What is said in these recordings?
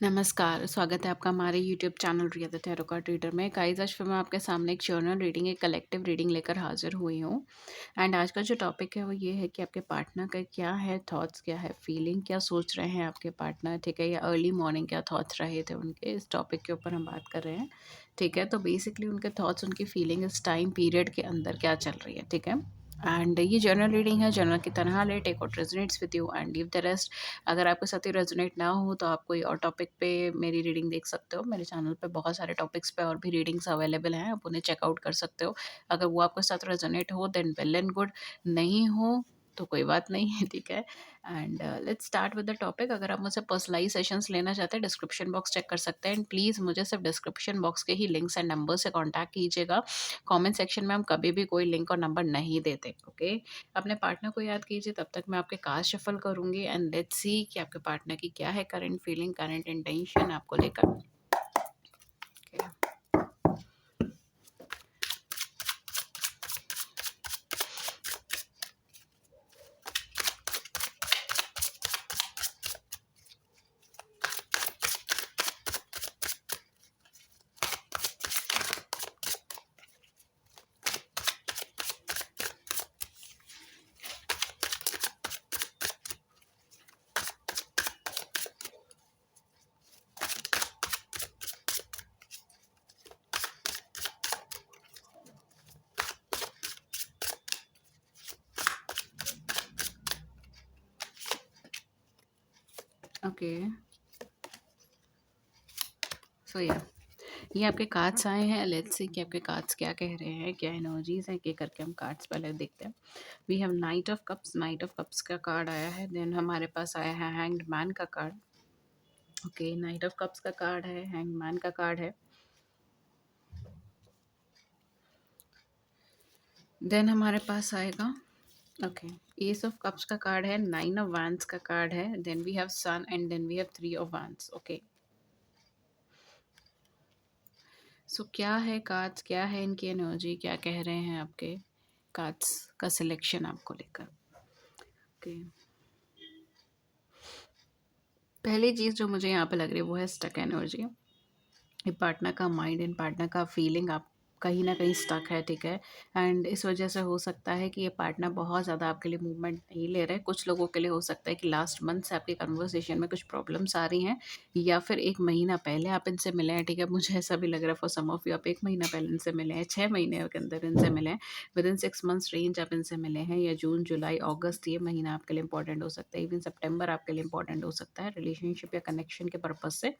नमस्कार, स्वागत है आपका हमारे YouTube channel Riya the tarot card reader में। गाइस, आज फिर मैं आपके सामने एक जर्नल रीडिंग, एक कलेक्टिव रीडिंग लेकर हाजिर हुई हूँ। एंड आज का जो टॉपिक है वो ये है कि आपके पार्टनर का क्या है थॉट्स, क्या है फीलिंग, क्या सोच रहे हैं आपके पार्टनर, ठीक है? या अर्ली मॉर्निंग क्या थॉट्स रहे थे उनके, इस टॉपिक के ऊपर हम बात कर रहे हैं, ठीक है? तो बेसिकली उनके थॉट्स, उनकी फीलिंग इस टाइम पीरियड के अंदर क्या चल रही है, ठीक है? एंड ये जर्नल रीडिंग है, जर्नल की तरह ले, take what resonates with you and leave the rest. अगर आपके साथ ये रेजोनेट ना हो तो आप कोई और टॉपिक पे मेरी रीडिंग देख सकते हो। मेरे चैनल पे बहुत सारे टॉपिक्स पे और भी रीडिंग्स अवेलेबल हैं, आप उन्हें चेकआउट कर सकते हो। अगर वो आपके साथ रेजोनेट हो देन वेल एंड गुड, नहीं हो तो कोई बात नहीं है, ठीक है? And let's start with the topic. अगर आप मुझसे पर्सनलाइज सेशंस लेना चाहते हैं, डिस्क्रिप्शन बॉक्स चेक कर सकते हैं। एंड प्लीज़ मुझे सिर्फ डिस्क्रिप्शन बॉक्स के ही लिंक्स एंड नंबर से कॉन्टैक्ट कीजिएगा। कमेंट सेक्शन में हम कभी भी कोई लिंक और नंबर नहीं देते, ओके? अपने पार्टनर को याद कीजिए, तब तक मैं आपके कार्ड शफल करूँगी एंड लेट्स सी कि आपके पार्टनर की क्या है करंट फीलिंग, करंट इंटेंशन आपको लेकर। ओके, सो या ये आपके कार्ड्स आए हैं। लेट्स सी कि आपके कार्ड्स क्या कह रहे हैं, क्या एनर्जीज हैं, क्या करके हम कार्ड्स पहले देखते हैं। We have knight of cups, knight of cups का कार्ड आया है। देन हमारे पास आया है हैंग्ड मैन का card. Okay, knight of cups का कार्ड है, हैंग्ड मैन का कार्ड है। देन हमारे पास आएगा, ओके, एस ऑफ कप्स का कार्ड है, नाइन ऑफ वैंड्स का कार्ड है। Then we have sun and then we have three of wands. Okay, so क्या है कार्ड्स, क्या है इनकी एनर्जी, क्या कह रहे हैं आपके कार्ड्स का सिलेक्शन आपको लेकर। ओके, पहली चीज़ जो मुझे यहाँ पे लग रही है वो है स्टक एनर्जी। ये पार्टनर का माइंड, इन पार्टनर का फीलिंग आप कहीं ना कहीं स्टक है, ठीक है? एंड इस वजह से हो सकता है कि ये पार्टनर बहुत ज़्यादा आपके लिए मूवमेंट नहीं ले रहे। कुछ लोगों के लिए हो सकता है कि लास्ट मंथ से आपकी कन्वर्सेशन में कुछ प्रॉब्लम्स आ रही हैं, या फिर एक महीना पहले आप इनसे मिले हैं, ठीक है? मुझे ऐसा भी लग रहा है फॉर सम ऑफ यू आप एक महीना पहले इनसे मिले हैं, 6 महीने के अंदर इनसे मिले हैं, विद इन 6 मंथ्स रेंज आप इनसे मिले हैं, या जून जुलाई अगस्त ये महीना आपके लिए इंपॉर्टेंट हो सकता है, इवन सितंबर आपके लिए इंपॉर्टेंट हो सकता है रिलेशनशिप या कनेक्शन के पर्पज से।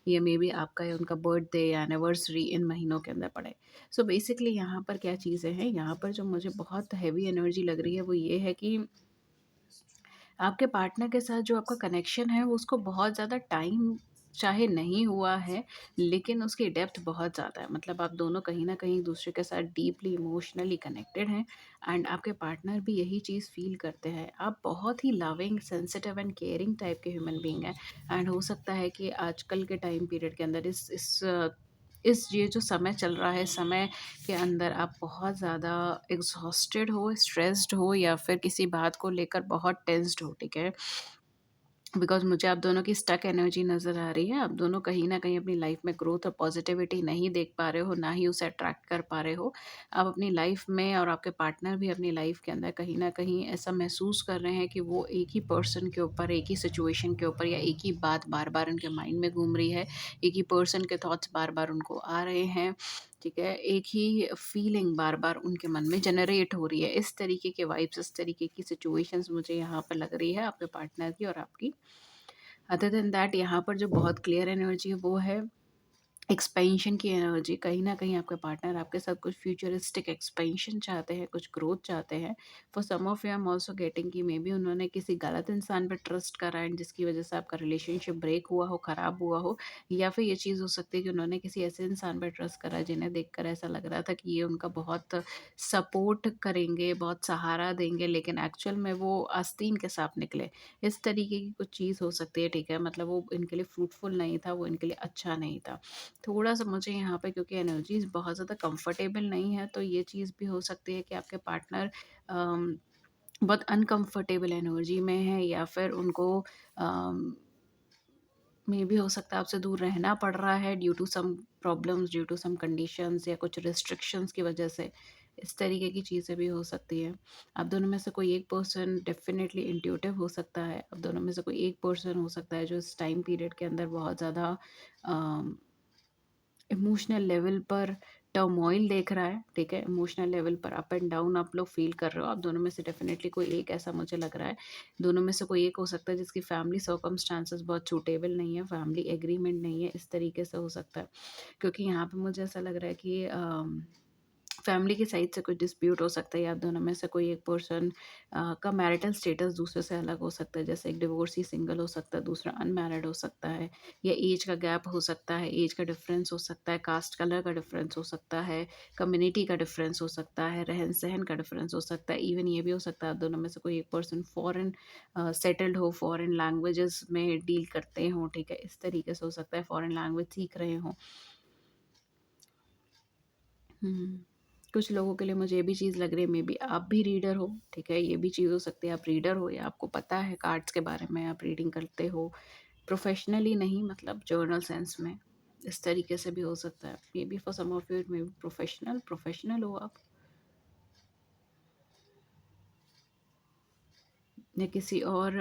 ये मे बी आपका या उनका बर्थडे या एनिवर्सरी इन महीनों के अंदर पड़े। सो बेसिकली यहाँ पर क्या चीज़ें हैं, यहाँ पर जो मुझे बहुत हैवी एनर्जी लग रही है वो ये है कि आपके पार्टनर के साथ जो आपका कनेक्शन है वो उसको बहुत ज़्यादा टाइम चाहे नहीं हुआ है, लेकिन उसकी डेप्थ बहुत ज़्यादा है। मतलब आप दोनों कहीं न कहीं एक-दूसरे के साथ डीपली इमोशनली कनेक्टेड हैं एंड आपके पार्टनर भी यही चीज़ फ़ील करते हैं। आप बहुत ही loving, sensitive and caring type के ह्यूमन बीइंग हैं। एंड हो सकता है कि आजकल के टाइम पीरियड के अंदर इस ये जो समय चल रहा है, समय के अंदर आप बहुत ज़्यादा एग्ज़ॉस्टेड हो, स्ट्रेस्ड हो, या फिर किसी बात को लेकर बहुत टेंस्ड हो, ठीक है? बिकॉज़ मुझे आप दोनों की स्टक एनर्जी नज़र आ रही है। आप दोनों कहीं न कहीं अपनी लाइफ़ में ग्रोथ और पॉज़िटिविटी नहीं देख पा रहे हो, ना ही उसे अट्रैक्ट कर पा रहे हो। आप अपनी लाइफ़ में और आपके पार्टनर भी अपनी लाइफ़ के अंदर कहीं न कहीं ऐसा महसूस कर रहे हैं कि वो एक ही पर्सन के ऊपर, एक ही सिचुएशन के ऊपर, या एक ही बात बार-बार उनके माइंड में घूम रही है। एक ही पर्सन के थॉट्स बार-बार उनको आ रहे हैं, ठीक है? एक ही फीलिंग बार-बार उनके मन में जनरेट हो रही है। इस तरीके के वाइब्स, इस तरीके की सिचुएशंस मुझे यहाँ पर लग रही है आपके पार्टनर की और आपकी। अदर देन दैट यहाँ पर जो बहुत क्लियर एनर्जी है वो है एक्सपेंशन की एनर्जी। कहीं न कहीं आपके पार्टनर आपके साथ कुछ फ्यूचरिस्टिक एक्सपेंशन चाहते हैं, कुछ ग्रोथ चाहते हैं। For some of you I am also getting कि मेबी उन्होंने किसी गलत इंसान पे ट्रस्ट करा एंड जिसकी वज़ह से आपका रिलेशनशिप ब्रेक हुआ हो, ख़राब हुआ हो। या फिर ये चीज़ हो सकती है कि उन्होंने किसी ऐसे इंसान पे ट्रस्ट करा जिन्हें देखकर ऐसा लग रहा था कि ये उनका बहुत सपोर्ट करेंगे, बहुत सहारा देंगे, लेकिन एक्चुअल में वो आस्तीन के साँप निकले। इस तरीके की कुछ चीज़ हो सकती है, ठीक है? मतलब वो इनके लिए फ्रूटफुल नहीं था, वो इनके लिए अच्छा नहीं था। थोड़ा-सा मुझे यहाँ पे क्योंकि एनर्जीज़ बहुत ज़्यादा कंफर्टेबल नहीं है, तो ये चीज़ भी हो सकती है कि आपके पार्टनर अम, बहुत अनकंफर्टेबल एनर्जी में है, या फिर उनको अम मे बी हो सकता है आपसे दूर रहना पड़ रहा है due to some problems, due to some conditions या कुछ रिस्ट्रिक्शंस की वजह से। इस तरीके की चीज़ें भी हो सकती है। आप दोनों में से कोई एक पर्सन डेफ़िनेटली इंट्यूटिव हो सकता है। आप दोनों में से कोई एक पर्सन हो सकता है जो इस टाइम पीरियड के अंदर बहुत ज़्यादा अ इमोशनल लेवल पर टर्मोइल देख रहा है, ठीक है? इमोशनल लेवल पर अप एंड डाउन आप लोग फ़ील कर रहे हो। आप दोनों में से डेफ़िनेटली कोई एक ऐसा मुझे लग रहा है। दोनों में से कोई एक हो सकता है जिसकी फैमिली सर्कमस्टेंसेस बहुत सूटेबल नहीं है, फैमिली एग्रीमेंट नहीं है, इस तरीके से हो सकता है। क्योंकि यहाँ पे मुझे ऐसा लग रहा है कि फैमिली की साइड से कुछ डिस्प्यूट हो सकता है या आप दोनों में से कोई एक पर्सन का मैरिटल स्टेटस दूसरे से अलग हो सकता है। जैसे एक डिवोर्सी सिंगल हो सकता है, दूसरा अनमैरिड हो सकता है, या एज का गैप हो सकता है, एज का डिफरेंस हो सकता है, कास्ट कलर का डिफरेंस हो सकता है, कम्युनिटी का डिफरेंस हो सकता है, रहन सहन का डिफरेंस हो सकता है। इवन ये भी हो सकता है आप दोनों में से कोई एक पर्सन फॉरेन सेटल्ड हो, फॉरेन लैंग्वेजेस में डील करते हों, ठीक है? इस तरीके से हो सकता है, फॉरेन लैंग्वेज सीख रहे हों। हुँ। कुछ लोगों के लिए मुझे ये भी चीज़ लग रही है, मे बी आप भी रीडर हो, ठीक है? ये भी चीज़ हो सकती है आप रीडर हो या आपको पता है कार्ड्स के बारे में, आप रीडिंग करते हो। प्रोफ़ेशनली नहीं, मतलब जर्नल सेंस में, इस तरीके से भी हो सकता है। Maybe for some of you it may be professional हो आप, या किसी और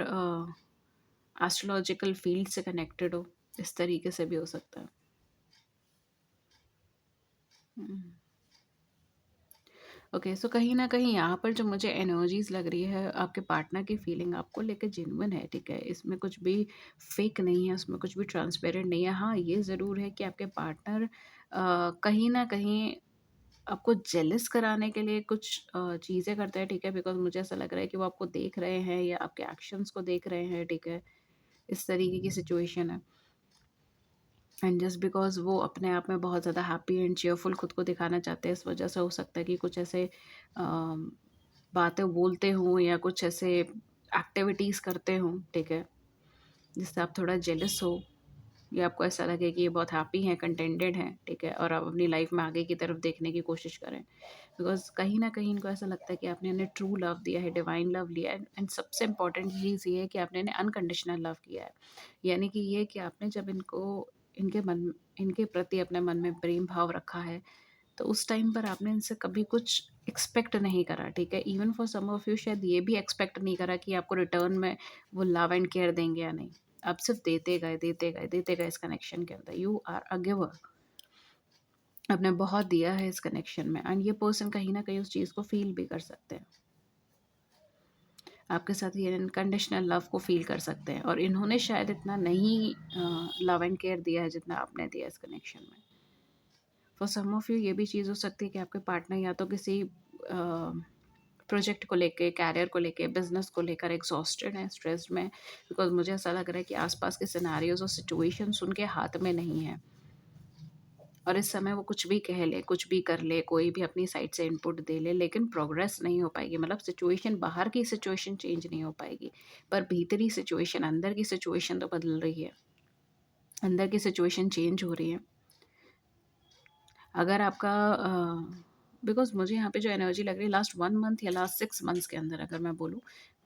एस्ट्रोलॉजिकल फ़ील्ड से कनेक्टेड हो, इस तरीके से भी हो सकता है। हुँ। ओके, सो कहीं न कहीं यहाँ पर जो मुझे एनर्जीज़ लग रही है, आपके पार्टनर की फीलिंग आपको लेके जेन्युइन है, ठीक है? इसमें कुछ भी फ़ेक नहीं है, उसमें कुछ भी ट्रांसपेरेंट नहीं है। हाँ, ये ज़रूर है कि आपके पार्टनर कहीं न कहीं आपको जेलस कराने के लिए कुछ चीज़ें करते हैं, ठीक है? बिकॉज़ मुझे ऐसा लग रहा है कि वो आपको देख रहे हैं या आपके एक्शंस को देख रहे हैं, ठीक है? इस तरीके की सिचुएशन है। एंड जस्ट बिकॉज़ वो अपने आप में बहुत ज़्यादा हैप्पी एंड चीयरफुल खुद को दिखाना चाहते हैं, इस वजह से हो सकता है कि कुछ ऐसे बातें बोलते हों या कुछ ऐसे एक्टिविटीज़ करते हों, ठीक है? जिससे आप थोड़ा जेलस हो, या आपको ऐसा लगे कि ये बहुत हैप्पी हैं, कंटेंटेड हैं, ठीक है? और आप अपनी लाइफ़ में आगे की तरफ देखने की कोशिश करें। बिकॉज़ कहीं न कहीं इनको ऐसा लगता है कि आपने इन्हें ट्रू लव दिया है, डिवाइन लव लिया है, एंड सबसे इम्पोर्टेंट चीज़ ये है कि आपने इन्हें अनकंडीशनल लव किया है। यानी कि ये कि आपने जब इनके प्रति अपने मन में प्रेम भाव रखा है, तो उस टाइम पर आपने इनसे कभी कुछ एक्सपेक्ट नहीं करा, ठीक है? Even for some of you शायद ये भी एक्सपेक्ट नहीं करा कि आपको रिटर्न में वो लव एंड केयर देंगे या नहीं। आप सिर्फ़ देते गए, देते गए, देते गए इस कनेक्शन के अंदर। You are a giver. आपने बहुत दिया है इस कनेक्शन में, एंड ये पर्सन कहीं न कहीं उस चीज़ को फ़ील भी कर सकते हैं। आपके साथ ये अनकंडीशनल लव को फ़ील कर सकते हैं, और इन्होंने शायद इतना नहीं लव एंड केयर दिया है जितना आपने दिया इस कनेक्शन में। फॉर सम ऑफ यू ये भी चीज़ हो सकती है कि आपके पार्टनर या तो किसी प्रोजेक्ट को लेके, कैरियर को लेके, बिज़नेस को लेकर एग्ज़ॉस्टेड हैं, स्ट्रेस्ड में, बिकॉज़ मुझे ऐसा लग रहा है कि आस-पास के सिनेरियोज़ और सिचुएशंस उनके हाथ में नहीं है, और इस समय वो कुछ भी कह ले, कुछ भी कर ले, कोई भी अपनी साइड से इनपुट दे ले, लेकिन प्रोग्रेस नहीं हो पाएगी। मतलब सिचुएशन, बाहर की सिचुएशन चेंज नहीं हो पाएगी, पर भीतरी सिचुएशन, अंदर की सिचुएशन तो बदल रही है। अंदर की सिचुएशन चेंज हो रही है। अगर आपका बिकॉज़ मुझे यहाँ पे जो एनर्जी लग रही है लास्ट 1 मंथ या लास्ट 6 मंथ्स के अंदर, अगर मैं बोलूँ,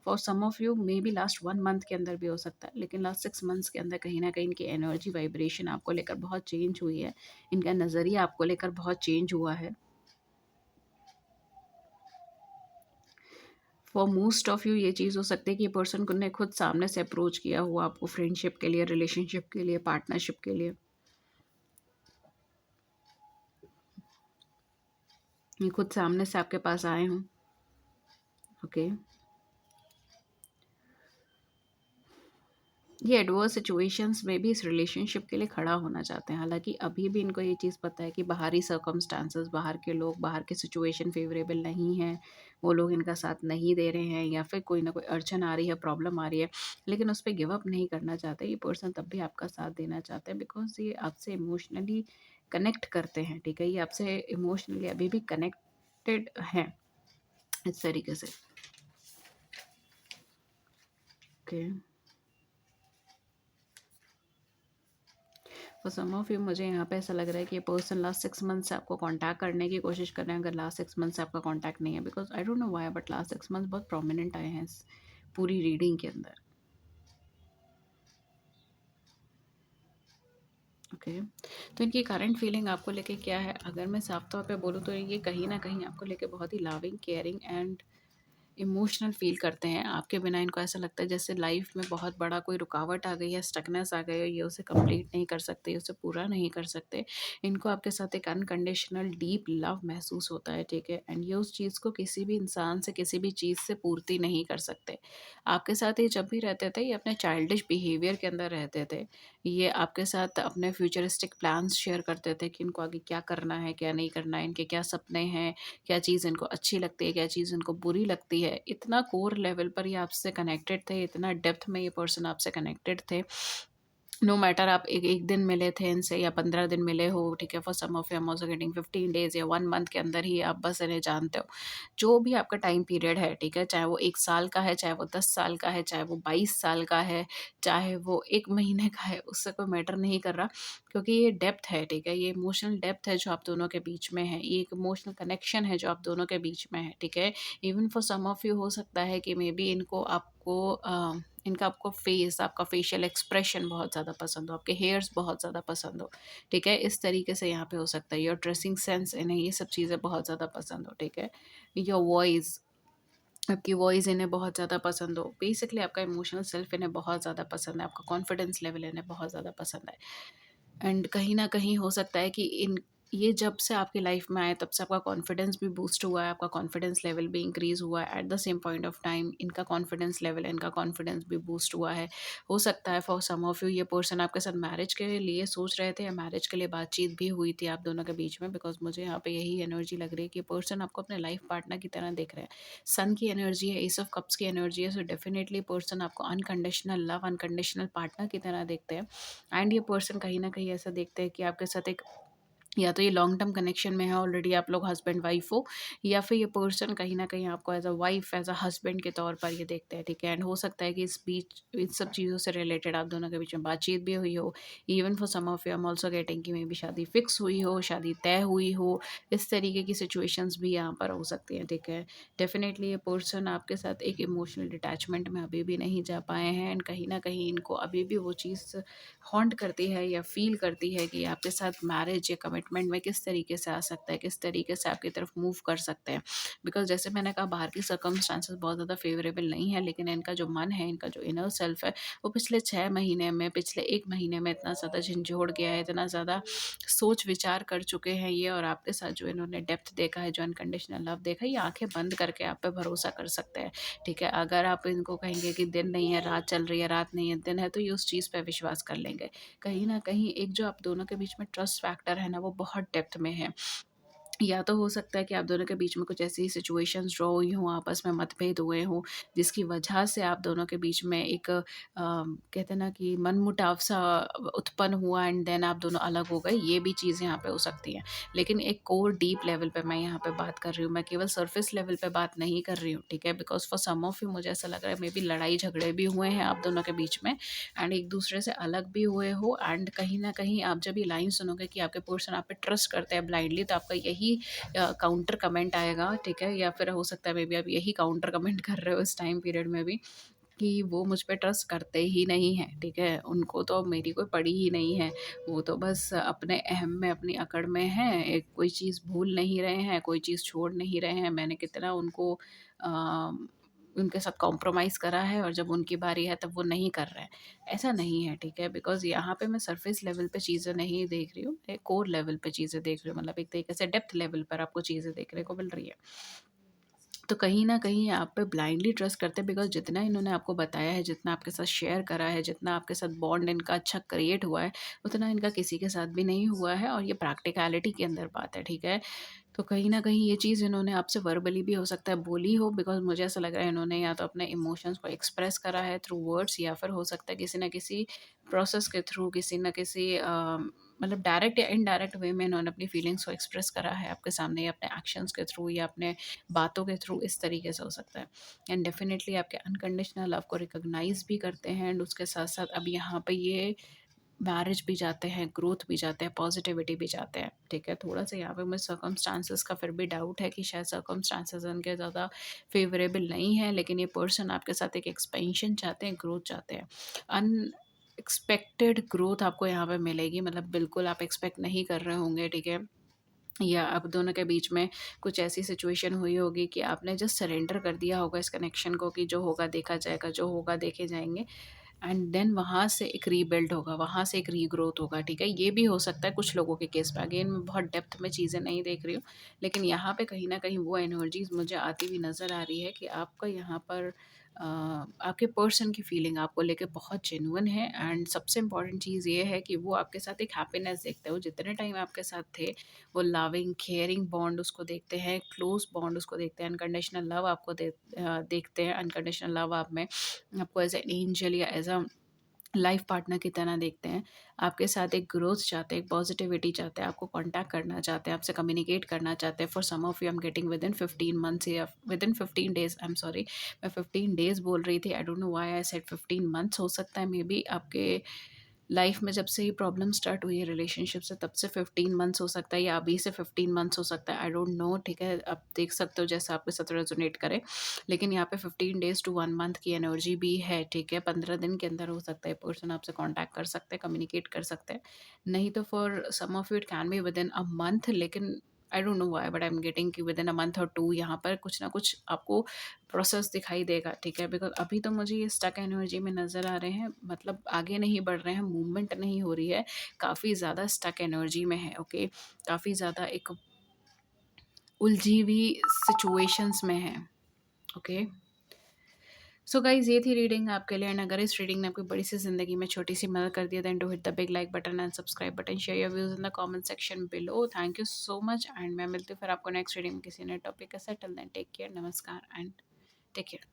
for some of you maybe last 1 month के अंदर भी हो सकता है, लेकिन लास्ट 6 मंथ्स के अंदर कहीं न कहीं इनकी एनर्जी वाइब्रेशन आपको लेकर बहुत चेंज हुई है। इनका नज़रिया आपको लेकर बहुत चेंज हुआ है। फॉर मोस्ट ऑफ यू ये चीज़ हो सकती है कि ये पर्सन को ने खुद सामने से अप्रोच किया हुआ आपको फ्रेंडशिप के लिए, रिलेशनशिप के लिए, पार्टनरशिप के लिए। ये खुद सामने से आपके पास आए हों, ओके? ये एडवर्स सिचुएशंस में भी इस रिलेशनशिप के लिए खड़ा होना चाहते हैं। हालाँकि अभी भी इनको ये चीज़ पता है कि बाहरी सर्कमस्टेंसेस, बाहर के लोग, बाहर की सिचुएशन फ़ेवरेबल नहीं है। वो लोग इनका साथ नहीं दे रहे हैं, या फिर कोई ना कोई अड़चन आ रही है, प्रॉब्लम आ रही है। लेकिन उस पे गिव अप नहीं करना चाहते। ये पर्सन तब भी आपका साथ देना चाहते हैं, बिकॉज़ ये आपसे इमोशनली कनेक्ट करते हैं, ठीक है? ये आपसे इमोशनली अभी भी कनेक्टेड हैं, इस तरीके से। Okay. For some of you मुझे यहाँ पे ऐसा लग रहा है कि ये पर्सन लास्ट 6 मंथ से आपको कांटेक्ट करने की कोशिश कर रहे हैं, अगर लास्ट 6 मंथ से आपका कांटेक्ट नहीं है, because I don't know why, but last 6 month बहुत प्रोमिनेंट आए हैं इस पूरी रीडिंग के अंदर। ओके। तो इनकी करंट फीलिंग आपको लेके क्या है? अगर मैं साफ तौर पे बोलूँ तो ये कहीं न कहीं आपको लेके बहुत ही loving, caring and emotional feel करते हैं। आपके बिना इनको ऐसा लगता है जैसे लाइफ़ में बहुत बड़ा कोई रुकावट आ गई है, स्टकनेस आ गई है, ये उसे कंप्लीट नहीं कर सकते, उसे पूरा नहीं कर सकते। इनको आपके साथ एक अनकंडीशनल डीप लव महसूस होता है, ठीक है? एंड ये उस चीज़ को किसी भी इंसान से, किसी भी चीज़ से पूर्ति नहीं कर सकते। आपके साथ ये जब भी रहते थे, ये अपने चाइल्डिश बिहेवियर के अंदर रहते थे। ये आपके साथ अपने फ्यूचरिस्टिक प्लान्स शेयर करते थे कि इनको आगे क्या करना है, क्या नहीं करना है, इनके क्या सपने हैं, क्या चीज़ इनको अच्छी लगती है, क्या चीज़ इनको बुरी लगती है। इतना कोर लेवल पर ये आपसे कनेक्टेड थे, इतना डेप्थ में ये पर्सन आपसे कनेक्टेड थे। नो मैटर आप एक 1 दिन मिले थे इनसे या 15 दिन मिले हो, ठीक है? For some of you I am also getting 15 days या 1 मंथ के अंदर ही आप बस इन्हें जानते हो। जो भी आपका टाइम पीरियड है, ठीक है? चाहे वो 1 साल का है, चाहे वो 10 साल का है, चाहे वो 22 साल का है, चाहे वो 1 महीने का है, उससे कोई मैटर नहीं कर रहा, क्योंकि ये डेप्थ है, ठीक है? ये इमोशनल डेप्थ है जो आप दोनों के बीच में है। ये एक इमोशनल कनेक्शन है जो आप दोनों के बीच में है, ठीक है? Even for some of you हो सकता है कि मेबी इनका आपको फेस, आपका फेशियल एक्सप्रेशन बहुत ज़्यादा पसंद हो, आपके हेयर्स बहुत ज़्यादा पसंद हो, ठीक है? इस तरीके से यहाँ पे हो सकता है। योर ड्रेसिंग सेंस, इन्हें ये सब चीज़ें बहुत ज़्यादा पसंद हो, ठीक है? योर वॉइस, आपकी वॉइस इन्हें बहुत ज़्यादा पसंद हो। बेसिकली आपका इमोशनल सेल्फ इन्हें बहुत ज़्यादा पसंद है, आपका कॉन्फिडेंस लेवल इन्हें बहुत ज़्यादा पसंद है। एंड कहीं न कहीं हो सकता है कि इन ये जब से आपकी लाइफ में आए तब से आपका कॉन्फिडेंस भी बूस्ट हुआ है, आपका कॉन्फिडेंस लेवल भी इंक्रीज़ हुआ है। At the same point of time इनका कॉन्फिडेंस भी बूस्ट हुआ है। हो सकता है फॉर सम ऑफ यू ये पर्सन आपके साथ मैरिज के लिए सोच रहे थे या मैरिज के लिए बातचीत भी हुई थी आप दोनों के बीच में, बिकॉज़ मुझे यहाँ पे यही एनर्जी लग रही है कि ये पर्सन आपको अपने लाइफ पार्टनर की तरह देख रहे हैं। सन की एनर्जी है, एस ऑफ कप्स की एनर्जी है, सो डेफिनिटली पर्सन आपको अनकंडीशनल लव, अनकंडीशनल पार्टनर की तरह देखते हैं। एंड ये पर्सन कहीं न कहीं ऐसा देखते हैं कि आपके साथ एक या तो ये लॉन्ग टर्म कनेक्शन में है, ऑलरेडी आप लोग हस्बैंड वाइफ हो, या फिर ये पर्सन कहीं न कहीं आपको as a wife, as a husband के तौर पर ये देखते हैं, ठीक है? एंड हो सकता है कि इस बीच इन सब चीज़ों से रिलेटेड आप दोनों के बीच में बातचीत भी हुई हो। Even for some of you I am also getting कि मेबी शादी फिक्स हुई हो, शादी तय हुई हो, इस तरीके की सिचुएशंस भी यहाँ पर हो सकती हैं, ठीक है? डेफ़िनेटली ये पर्सन आपके साथ एक इमोशनल डिटैचमेंट में अभी भी नहीं जा पाए हैं, एंड कहीं न कहीं इनको अभी भी वो चीज़ हॉन्ट करती है या फ़ील करती है कि आपके साथ मैरिज या कमिटमेंट में किस तरीके से आ सकता है, किस तरीके से आपकी तरफ मूव कर सकते हैं। बिकॉज़ जैसे मैंने कहा, बाहर की सर्कमस्टेंसेस बहुत ज़्यादा फ़ेवरेबल नहीं है, लेकिन इनका जो मन है, इनका जो इनर सेल्फ है, वो पिछले 6 महीने में, पिछले 1 महीने में इतना ज़्यादा झंझोड़ गया है, इतना ज़्यादा सोच विचार कर चुके हैं ये, और आपके साथ जो इन्होंने डेप्थ देखा है, जो अनकंडीशनल लव देखा है, ये आँखें बंद करके आप पे भरोसा कर सकते हैं, ठीक है? अगर आप इनको कहेंगे कि दिन नहीं है, रात चल रही है, रात नहीं है, दिन है, तो ये उस चीज़ पे विश्वास कर लेंगे। कहीं न कहीं एक जो आप दोनों के बीच में ट्रस्ट फैक्टर है ना, वो बहुत डेप्थ में है। या तो हो सकता है कि आप दोनों के बीच में कुछ ऐसी सिचुएशंस ड्रॉ हुई हों, आपस में मतभेद हुए हों, जिसकी वजह से आप दोनों के बीच में एक कहते हैं ना कि मनमुटाव सा उत्पन्न हुआ, एंड देन आप दोनों अलग हो गए, ये भी चीज़ें यहाँ पे हो सकती हैं। लेकिन एक कोर डीप लेवल पे मैं यहाँ पे बात कर रही हूँ, मैं केवल सरफेस लेवल पे बात नहीं कर रही हूँ, ठीक है? Because for some of you मुझे ऐसा लग रहा है मेबी लड़ाई झगड़े भी हुए हैं आप दोनों के बीच में, एंड एक दूसरे से अलग भी हुए हो, एंड कहीं न कहीं आप जब ये लाइन सुनोगे कि आपके पर्सन आप पे ट्रस्ट करते हैं ब्लाइंडली, तो आपका यही काउंटर कमेंट आएगा, ठीक है? या फिर हो सकता है मे बी आप यही काउंटर कमेंट कर रहे हो इस टाइम पीरियड में भी, कि वो मुझ पे ट्रस्ट करते ही नहीं हैं, ठीक है? उनको तो मेरी कोई पड़ी ही नहीं है। वो तो बस अपने अहम में, अपनी अकड़ में हैं, एक कोई चीज़ भूल नहीं रहे हैं, कोई चीज़ छोड़ नहीं रहे हैं। मैंने कितना उनको उनके साथ कॉम्प्रोमाइज़ करा है, और जब उनकी बारी है तब वो नहीं कर रहे हैं। ऐसा नहीं है, ठीक है? बिकॉज़ यहाँ पे मैं सरफेस लेवल पे चीज़ें नहीं देख रही हूँ, एक कोर लेवल पे चीज़ें देख रही हूँ। मतलब एक तरीके से डेप्थ लेवल पर आपको चीज़ें देखने को मिल रही है। तो कहीं न कहीं आप पे ब्लाइंडली ट्रस्ट करते हैं, बिकॉज़ जितना इन्होंने आपको बताया है, जितना आपके साथ शेयर करा है, जितना आपके साथ बॉन्ड इनका अच्छा क्रिएट हुआ है, उतना इनका किसी के साथ भी नहीं हुआ है, और ये प्रैक्टिकैलिटी के अंदर बात है, ठीक है? तो कहीं न कहीं ये चीज़ इन्होंने आपसे वर्बली भी हो सकता है बोली हो, बिकॉज़ मुझे ऐसा लग रहा है इन्होंने या तो अपने इमोशंस को एक्सप्रेस करा है थ्रू वर्ड्स, या फिर हो सकता है किसी न किसी प्रोसेस के थ्रू, किसी न किसी मतलब डायरेक्ट या इनडायरेक्ट वे में इन्होंने अपनी फीलिंग्स को एक्सप्रेस करा है आपके सामने, या अपने एक्शंस के थ्रू, या अपने बातों के थ्रू, इस तरीके से हो सकता है। एंड डेफिनेटली आपके अनकंडीशनल लव को रिकॉग्नाइज़ भी करते हैं, एंड उसके साथ-साथ अब यहाँ पे ये मैरिज भी जाते हैं, ग्रोथ भी जाते हैं, पॉज़िटिविटी भी जाते हैं, ठीक है? थोड़ा-सा यहाँ पे मुझे सर्कमस्टांसेस का फिर भी डाउट है कि शायद सर्कमस्टांसेस उनके ज़्यादा फ़ेवरेबल नहीं है, लेकिन ये पर्सन आपके साथ एक एक्सपेंशन चाहते हैं, ग्रोथ चाहते हैं। अनएक्सपेक्टेड ग्रोथ आपको यहाँ पे मिलेगी, मतलब बिल्कुल आप एक्सपेक्ट नहीं कर रहे होंगे, ठीक है? या आप दोनों के बीच में कुछ ऐसी सिचुएशन हुई होगी कि आपने जस्ट सरेंडर कर दिया होगा इस कनेक्शन को कि जो होगा देखा जाएगा, जो होगा देखे जाएँगे, एंड देन वहाँ से एक रीबिल्ड होगा, वहाँ से एक रीग्रोथ होगा, ठीक है? ये भी हो सकता है कुछ लोगों के केस में। अगेन मैं बहुत डेप्थ में चीज़ें नहीं देख रही हूँ, लेकिन यहाँ पे कहीं न कहीं वो एनर्जीज़ मुझे आती हुई नज़र आ रही है कि आपका यहाँ पर आपके पर्सन की फीलिंग आपको लेके बहुत जेन्युइन है, एंड सबसे इम्पोर्टेंट चीज़ ये है कि वो आपके साथ एक हैप्पीनेस देखते हैं। वो जितने टाइम आपके साथ थे, वो लविंग, केयरिंग बॉन्ड उसको देखते हैं, क्लोज़ बॉन्ड उसको देखते हैं, अनकंडीशनल लव आपको देखते हैं, अनकंडीशनल लव आप में आपको एज़ एन एंजल या एज़ अ लाइफ पार्टनर की तरह देखते हैं। आपके साथ एक ग्रोथ चाहते हैं, एक पॉजिटिविटी चाहते हैं, आपको कॉन्टैक्ट करना चाहते हैं, आपसे कम्युनिकेट करना चाहते हैं। For some of you I am getting within 15 months या within 15 days, I am sorry, मैं 15 डेज़ बोल रही थी, I don't know why I said 15 months. हो सकता है मे बी आपके लाइफ में जब से ये प्रॉब्लम स्टार्ट हुई है रिलेशनशिप से, तब से 15 मंथ्स हो सकता है, या अभी से 15 मंथ्स हो सकता है, आई डोंट नो, ठीक है? आप देख सकते हो जैसा आपके साथ रेजोनेट करे। लेकिन यहाँ पे 15 डेज़ टू 1 मंथ की एनर्जी भी है, ठीक है? 15 दिन के अंदर हो सकता है पर्सन आपसे कॉन्टैक्ट कर सकते हैं, कम्युनिकेट कर सकते हैं। नहीं तो for some of you it can be within a month, लेकिन I don't know why but I am getting कि विदिन अ मंथ और 2 यहाँ पर कुछ ना कुछ आपको प्रोसेस दिखाई देगा, ठीक है? बिकॉज़ अभी तो मुझे ये स्टक एनर्जी में नज़र आ रहे हैं, मतलब आगे नहीं बढ़ रहे हैं, मूवमेंट नहीं हो रही है, काफ़ी ज़्यादा स्टक एनर्जी में है, ओके? काफ़ी ज़्यादा एक उलझी हुई सिचुएशंस में है, ओके? सो गाइज़, ये थी रीडिंग आपके लिए, एंड अगर इस रीडिंग ने आपकी बड़ी सी ज़िंदगी में छोटी सी मदद कर दी है, then do hit the big like button and subscribe button, share your views in the comment section below. Thank you so much, and मैं मिलती हूँ फिर आपको नेक्स्ट रीडिंग में किसी नए टॉपिक के साथ। टिल देन टेक केयर, नमस्कार एंड टेक केयर।